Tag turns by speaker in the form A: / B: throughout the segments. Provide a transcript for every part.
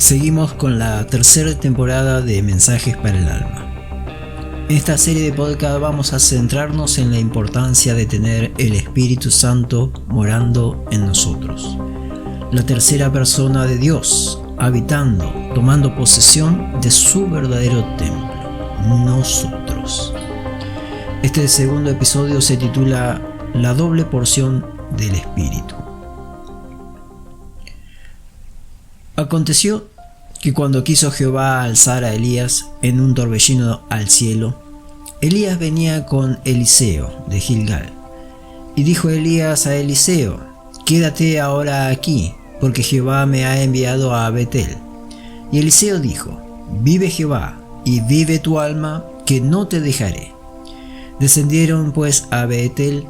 A: Seguimos con la tercera temporada de Mensajes para el Alma. En esta serie de podcast vamos a centrarnos en la importancia de tener el Espíritu Santo morando en nosotros. La tercera persona de Dios, habitando, tomando posesión de su verdadero templo, nosotros. Este segundo episodio se titula La doble porción del Espíritu. Aconteció que cuando quiso Jehová alzar a Elías en un torbellino al cielo, Elías venía con Eliseo de Gilgal. Y dijo Elías a Eliseo: quédate ahora aquí, porque Jehová me ha enviado a Betel. Y Eliseo dijo: vive Jehová, y vive tu alma, que no te dejaré. Descendieron pues a Betel,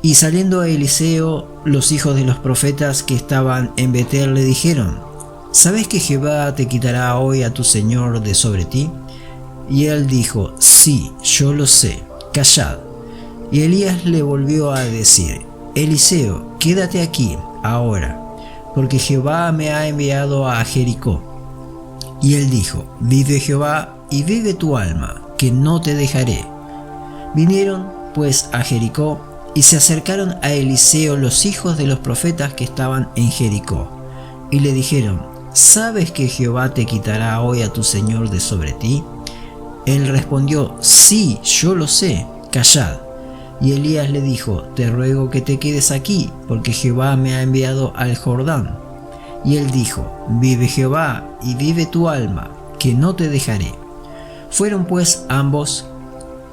A: y saliendo a Eliseo, los hijos de los profetas que estaban en Betel le dijeron: ¿sabes que Jehová te quitará hoy a tu señor de sobre ti? Y él dijo: sí, yo lo sé, callad. Y Elías le volvió a decir: Eliseo, quédate aquí ahora, porque Jehová me ha enviado a Jericó. Y él dijo: vive Jehová, y vive tu alma, que no te dejaré. Vinieron pues a Jericó, y se acercaron a Eliseo los hijos de los profetas que estaban en Jericó, y le dijeron: ¿sabes que Jehová te quitará hoy a tu señor de sobre ti? Él respondió: sí, yo lo sé, callad. Y Elías le dijo: te ruego que te quedes aquí, porque Jehová me ha enviado al Jordán. Y él dijo: vive Jehová, y vive tu alma, que no te dejaré. Fueron pues ambos,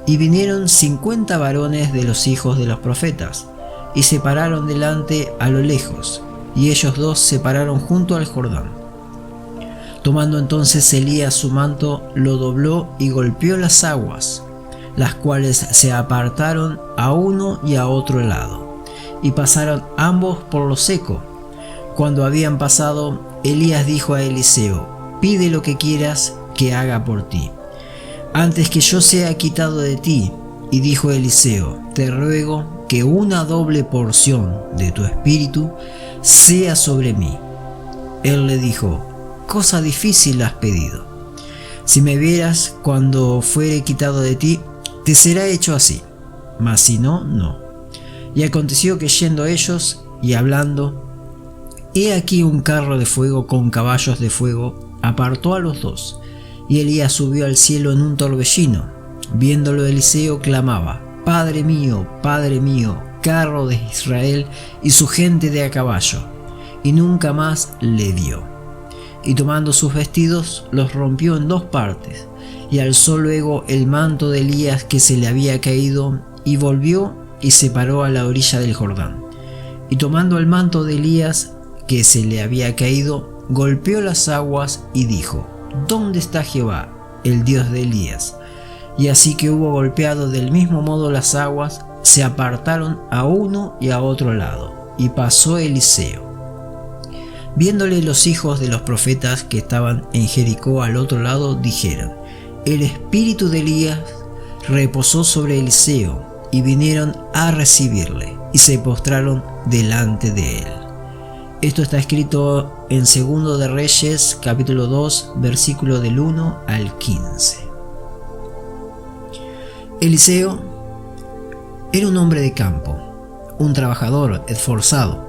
A: y vinieron 50 varones de los hijos de los profetas, y se pararon delante a lo lejos, y ellos dos se pararon junto al Jordán. Tomando entonces Elías su manto, lo dobló y golpeó las aguas, las cuales se apartaron a uno y a otro lado, y pasaron ambos por lo seco. Cuando habían pasado, Elías dijo a Eliseo: pide lo que quieras que haga por ti, antes que yo sea quitado de ti. Y dijo Eliseo: te ruego que una doble porción de tu espíritu sea sobre mí. Él le dijo: cosa difícil has pedido. Si me vieras cuando fuere quitado de ti, te será hecho así, mas si no, no. Y aconteció que yendo ellos y hablando, he aquí un carro de fuego con caballos de fuego apartó a los dos, y Elías subió al cielo en un torbellino. Viéndolo Eliseo clamaba: Padre mío, carro de Israel y su gente de a caballo. Y nunca más le vio. Y tomando sus vestidos, los rompió en dos partes, y alzó luego el manto de Elías que se le había caído, y volvió y se paró a la orilla del Jordán. Y tomando el manto de Elías que se le había caído, golpeó las aguas y dijo: ¿dónde está Jehová, el Dios de Elías? Y así que hubo golpeado del mismo modo las aguas, se apartaron a uno y a otro lado, y pasó Eliseo. Viéndole los hijos de los profetas que estaban en Jericó al otro lado, dijeron: el espíritu de Elías reposó sobre Eliseo, y vinieron a recibirle, y se postraron delante de él. Esto está escrito en 2 de Reyes, capítulo 2, versículo del 1 al 15. Eliseo era un hombre de campo, un trabajador esforzado.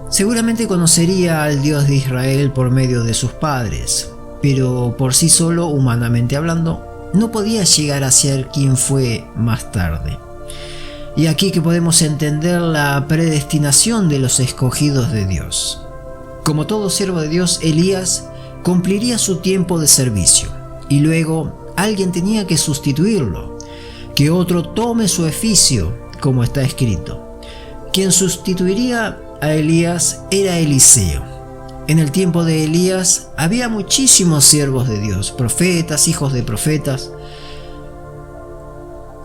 A: Seguramente conocería al Dios de Israel por medio de sus padres, pero por sí solo, humanamente hablando, no podía llegar a ser quien fue más tarde. Y aquí que podemos entender la predestinación de los escogidos de Dios. Como todo siervo de Dios, Elías cumpliría su tiempo de servicio, y luego alguien tenía que sustituirlo, que otro tome su oficio, como está escrito. Quien sustituiría a Elías era Eliseo. En el tiempo de Elías había muchísimos siervos de Dios, profetas, hijos de profetas.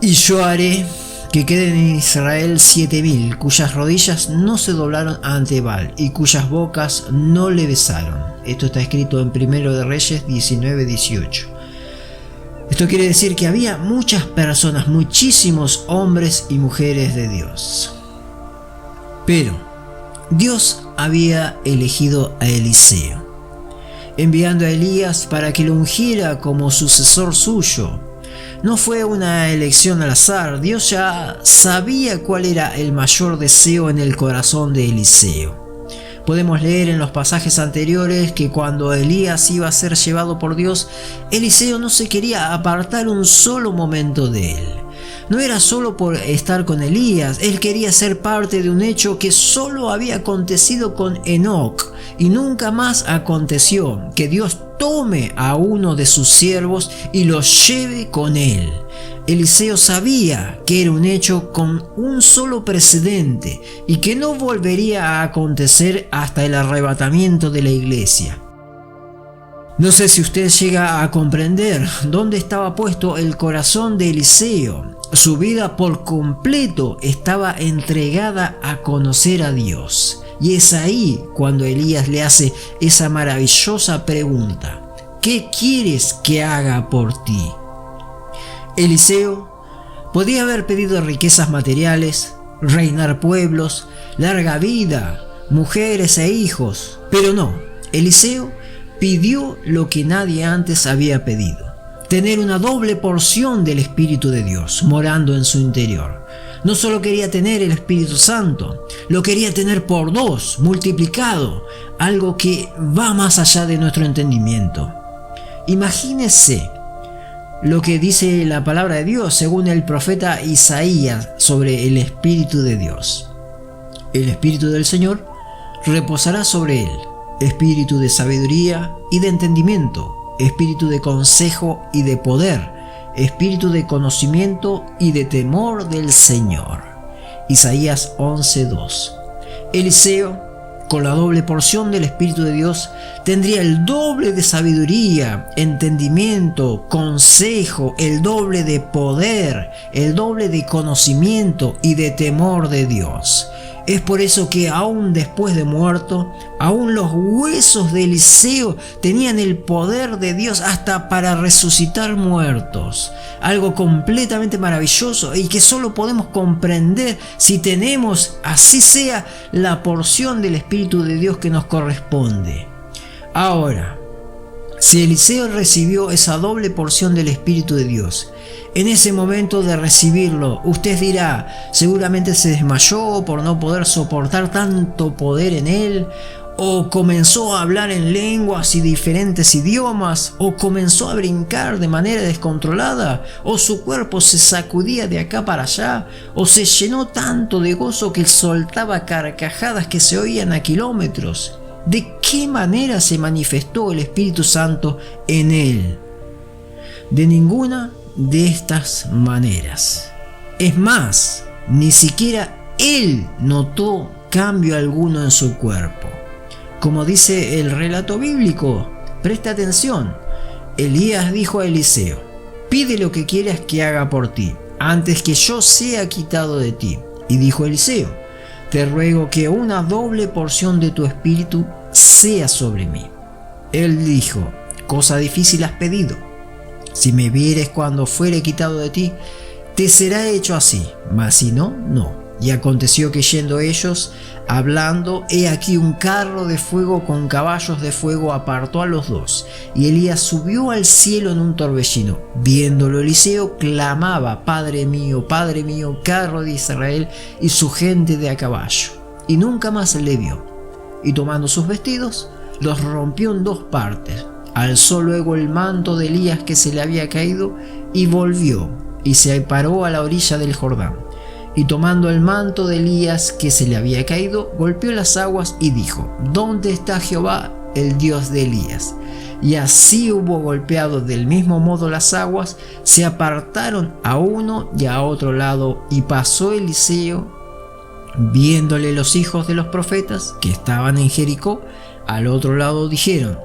A: Y yo haré que queden en Israel 7,000, cuyas rodillas no se doblaron ante Baal, y cuyas bocas no le besaron. Esto está escrito en 1 de Reyes 19:18. Esto quiere decir que había muchas personas, muchísimos hombres y mujeres de Dios. Pero Dios había elegido a Eliseo. enviando a Elías para que lo ungiera como sucesor suyo. No fue una elección al azar, Dios ya sabía cuál era el mayor deseo en el corazón de Eliseo. Podemos leer en los pasajes anteriores que cuando Elías iba a ser llevado por Dios, Eliseo no se quería apartar un solo momento de él. No era solo por estar con Elías, él quería ser parte de un hecho que solo había acontecido con Enoc y nunca más aconteció, que Dios tome a uno de sus siervos y lo lleve con él. Eliseo sabía que era un hecho con un solo precedente y que no volvería a acontecer hasta el arrebatamiento de la iglesia. No sé si usted llega a comprender dónde estaba puesto el corazón de Eliseo. Su vida por completo estaba entregada a conocer a Dios. Y es ahí cuando Elías le hace esa maravillosa pregunta: ¿qué quieres que haga por ti? Eliseo podía haber pedido riquezas materiales, reinar pueblos, larga vida, mujeres e hijos, pero no, Eliseo pidió lo que nadie antes había pedido: tener una doble porción del Espíritu de Dios morando en su interior. No solo quería tener el Espíritu Santo, lo quería tener por 2, multiplicado, algo que va más allá de nuestro entendimiento. Imagínese lo que dice la palabra de Dios según el profeta Isaías sobre el Espíritu de Dios. El Espíritu del Señor reposará sobre él, espíritu de sabiduría y de entendimiento, espíritu de consejo y de poder, espíritu de conocimiento y de temor del Señor. Isaías 11:2. Eliseo, con la doble porción del Espíritu de Dios, tendría el doble de sabiduría, entendimiento, consejo, el doble de poder, el doble de conocimiento y de temor de Dios. Es por eso que aún después de muerto, aún los huesos de Eliseo tenían el poder de Dios hasta para resucitar muertos. Algo completamente maravilloso y que solo podemos comprender si tenemos, así sea, la porción del Espíritu de Dios que nos corresponde. Ahora, si Eliseo recibió esa doble porción del Espíritu de Dios, en ese momento de recibirlo, usted dirá, seguramente se desmayó por no poder soportar tanto poder en él, o comenzó a hablar en lenguas y diferentes idiomas, o comenzó a brincar de manera descontrolada, o su cuerpo se sacudía de acá para allá, o se llenó tanto de gozo que soltaba carcajadas que se oían a kilómetros. ¿De qué manera se manifestó el Espíritu Santo en él? De ninguna de estas maneras. Es más, ni siquiera él notó cambio alguno en su cuerpo. Como dice el relato bíblico, presta atención. Elías dijo a Eliseo: pide lo que quieras que haga por ti, antes que yo sea quitado de ti. Y dijo Eliseo: te ruego que una doble porción de tu espíritu sea sobre mí. Él dijo: cosa difícil has pedido. Si me vieres cuando fuere quitado de ti, te será hecho así, mas si no, no. Y aconteció que yendo ellos, hablando, he aquí un carro de fuego con caballos de fuego apartó a los dos, y Elías subió al cielo en un torbellino. Viéndolo Eliseo, clamaba: Padre mío, carro de Israel y su gente de a caballo. Y nunca más le vio. Y tomando sus vestidos, los rompió en 2 partes. Alzó luego el manto de Elías que se le había caído y volvió y se paró a la orilla del Jordán. Y tomando el manto de Elías que se le había caído, golpeó las aguas y dijo: ¿dónde está Jehová, el Dios de Elías? Y así hubo golpeado del mismo modo las aguas, se apartaron a uno y a otro lado, y pasó Eliseo, viéndole los hijos de los profetas que estaban en Jericó, al otro lado dijeron: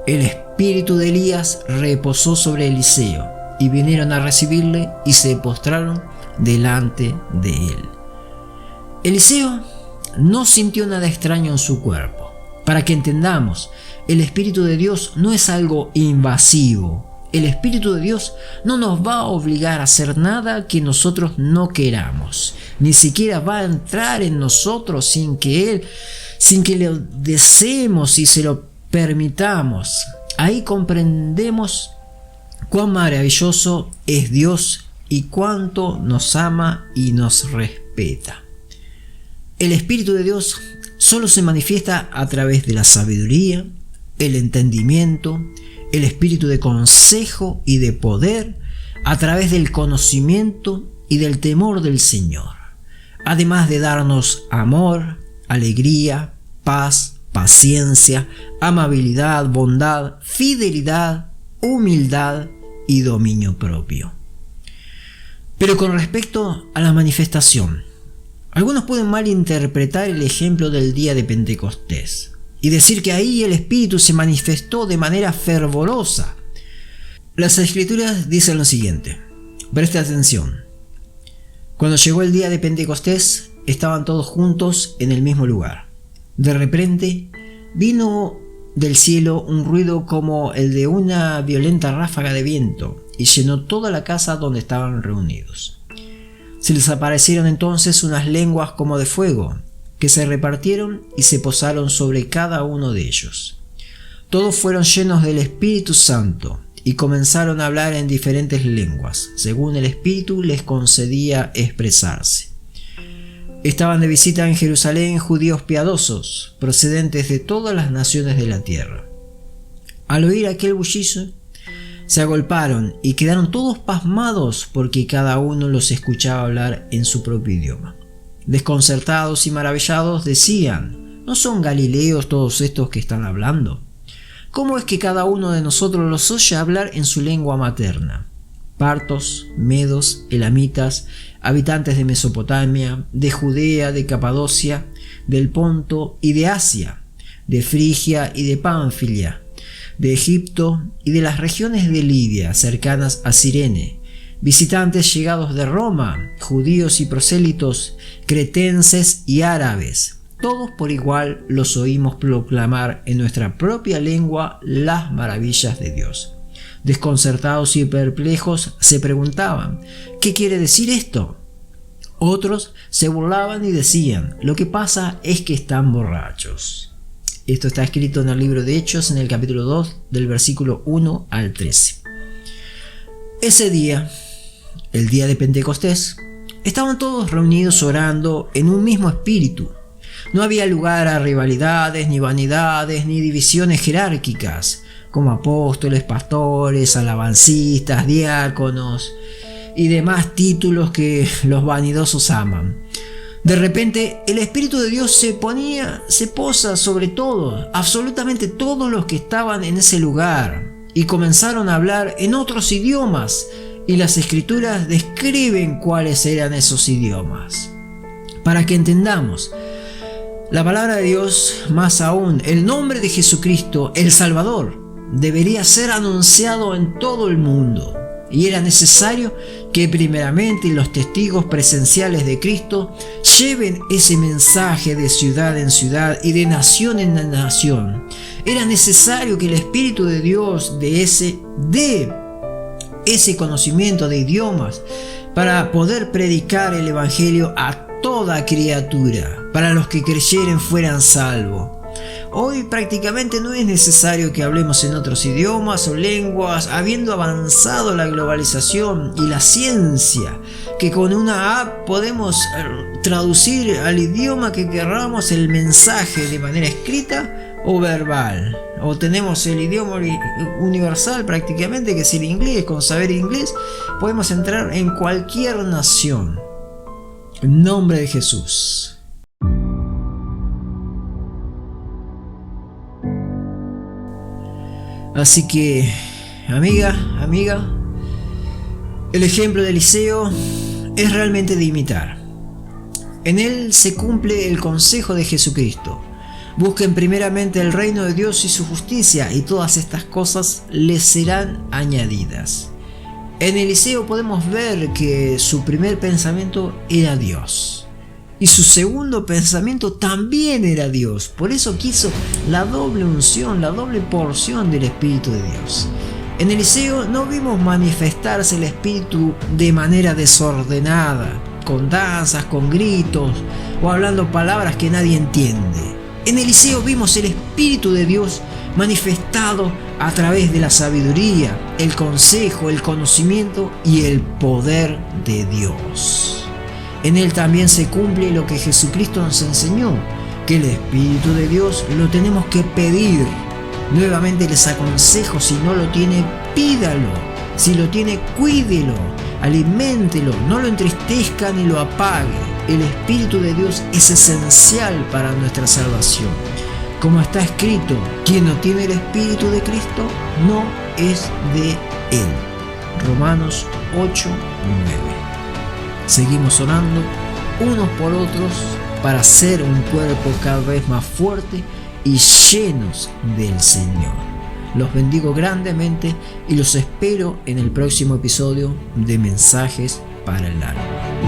A: el espíritu de Elías reposó sobre Eliseo, y vinieron a recibirle y se postraron delante de él. Eliseo no sintió nada extraño en su cuerpo. Para que entendamos, el Espíritu de Dios no es algo invasivo. El Espíritu de Dios no nos va a obligar a hacer nada que nosotros no queramos. Ni siquiera va a entrar en nosotros sin que lo deseemos y se lo permitamos. Ahí comprendemos cuán maravilloso es Dios y cuánto nos ama y nos respeta. El Espíritu de Dios solo se manifiesta a través de la sabiduría, el entendimiento, el espíritu de consejo y de poder, a través del conocimiento y del temor del Señor, además de darnos amor, alegría, paz, paciencia, amabilidad, bondad, fidelidad, humildad y dominio propio. Pero con respecto a la manifestación, algunos pueden malinterpretar el ejemplo del día de Pentecostés y decir que ahí el Espíritu se manifestó de manera fervorosa. Las Escrituras dicen lo siguiente, presta atención. Cuando llegó el día de Pentecostés, estaban todos juntos en el mismo lugar. De repente, vino del cielo un ruido como el de una violenta ráfaga de viento y llenó toda la casa donde estaban reunidos. Se les aparecieron entonces unas lenguas como de fuego, que se repartieron y se posaron sobre cada uno de ellos. Todos fueron llenos del Espíritu Santo y comenzaron a hablar en diferentes lenguas, según el Espíritu les concedía expresarse. Estaban de visita en Jerusalén judíos piadosos, procedentes de todas las naciones de la tierra. Al oír aquel bullicio, se agolparon y quedaron todos pasmados porque cada uno los escuchaba hablar en su propio idioma. Desconcertados y maravillados decían, ¿no son galileos todos estos que están hablando? ¿Cómo es que cada uno de nosotros los oye hablar en su lengua materna? Partos, medos, elamitas, habitantes de Mesopotamia, de Judea, de Capadocia, del Ponto y de Asia, de Frigia y de Pánfilia, de Egipto y de las regiones de Libia cercanas a Cirene, visitantes llegados de Roma, judíos y prosélitos, cretenses y árabes, todos por igual los oímos proclamar en nuestra propia lengua las maravillas de Dios. Desconcertados y perplejos se preguntaban, ¿qué quiere decir esto? Otros se burlaban y decían, lo que pasa es que están borrachos. Esto está escrito en el libro de Hechos, en el capítulo 2, del versículo 1 al 13. Ese día, el día de Pentecostés, estaban todos reunidos orando en un mismo espíritu. No había lugar a rivalidades, ni vanidades, ni divisiones jerárquicas, como apóstoles, pastores, alabancistas, diáconos y demás títulos que los vanidosos aman. De repente, el Espíritu de Dios se posa sobre todos, absolutamente todos los que estaban en ese lugar, y comenzaron a hablar en otros idiomas, y las Escrituras describen cuáles eran esos idiomas. Para que entendamos, la palabra de Dios, más aún, el nombre de Jesucristo, el Salvador, debería ser anunciado en todo el mundo. Y era necesario que primeramente los testigos presenciales de Cristo lleven ese mensaje de ciudad en ciudad y de nación en nación. Era necesario que el Espíritu de Dios dé ese conocimiento de idiomas para poder predicar el Evangelio a toda criatura, para los que creyeren fueran salvos. Hoy prácticamente no es necesario que hablemos en otros idiomas o lenguas, habiendo avanzado la globalización y la ciencia, que con una app podemos traducir al idioma que queramos el mensaje de manera escrita o verbal. O tenemos el idioma universal prácticamente, que es el inglés. Con saber inglés podemos entrar en cualquier nación. En nombre de Jesús. Así que, amiga, el ejemplo de Eliseo es realmente de imitar. En él se cumple el consejo de Jesucristo. Busquen primeramente el reino de Dios y su justicia, y todas estas cosas les serán añadidas. En Eliseo podemos ver que su primer pensamiento era Dios. Y su segundo pensamiento también era Dios. Por eso quiso la doble unción, la doble porción del Espíritu de Dios. En Eliseo no vimos manifestarse el Espíritu de manera desordenada, con danzas, con gritos o hablando palabras que nadie entiende. En Eliseo vimos el Espíritu de Dios manifestado a través de la sabiduría, el consejo, el conocimiento y el poder de Dios. En él también se cumple lo que Jesucristo nos enseñó, que el Espíritu de Dios lo tenemos que pedir. Nuevamente les aconsejo, si no lo tiene, pídalo. Si lo tiene, cuídelo, aliméntelo, no lo entristezca ni lo apague. El Espíritu de Dios es esencial para nuestra salvación. Como está escrito, quien no tiene el Espíritu de Cristo no es de Él. Romanos 8:9. Seguimos orando unos por otros para ser un cuerpo cada vez más fuerte y llenos del Señor. Los bendigo grandemente y los espero en el próximo episodio de Mensajes para el Alma.